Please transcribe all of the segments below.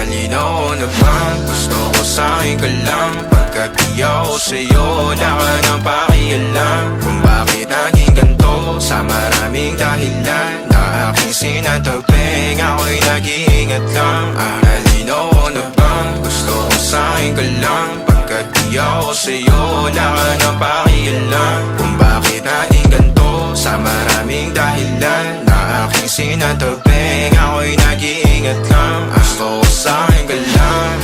Halinaw na bang gusto ko sa'kin ka lang? Pagkat di ako sa'yo, wala ka nang pakialam. Kung bakit naging ganito sa maraming dahilan na aking sinatabing, ako'y nag-iingat lang. Halinaw na bang gusto ko sa'kin ka lang? Pagkat di ako sa'yo, wala ka nang pakialam. Kung bakit naging ganito sa maraming dahilan na aking sinatabing, ako'y nag-iingat lang. Gusto ko sa'kin ka lang,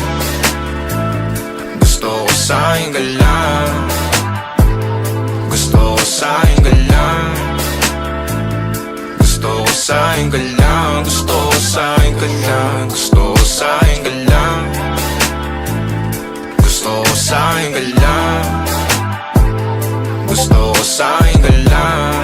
gusto ko sa'kin ka lang, gusto ko sa'kin ka lang, gusto ko sa'kin ka lang, gusto ko sa'kin ka lang, gusto ko sa'kin ka lang, gusto ko sa'kin ka lang, gusto ko sa'kin ka lang,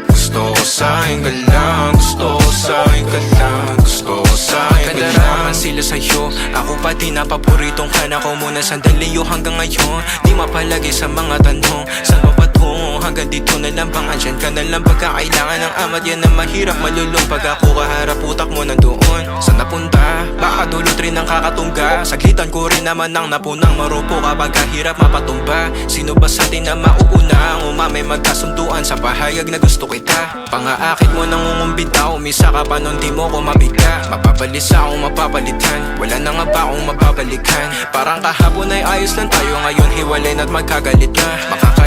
gusto ko sa'kin ka lang, gusto ko sa'kin ka lang, gusto ko sa'kin ka lang. Sila sa'yo, ako pa din napaboritong ka na ko muna sandali yo hanggang ngayon. Di mapalagi sa mga tanong, saan ba patungo? Hanggang dito na lang bang andyan ka na lang pagkakailangan ng amat? Yan ang mahirap malulong pag ako kaharap utak mo nandoon. Saan napunta? Baka dulot rin ang kakatungga. Saglitan ko rin naman ang napunang marupo kapag kahirap mapatumba. Sino ba sa atin na mauuna ang umamay magkasunduan sa pahayag na gusto kita? Pangaakit mo nang umumbita, umisa ka pa nun di mo ko mabigla. Mapabalisa akong mapapalitan, wala na nga ba akong mapabalikan? Parang kahapon ay ayos lang tayo, ngayon hiwalay na't magkagalit na.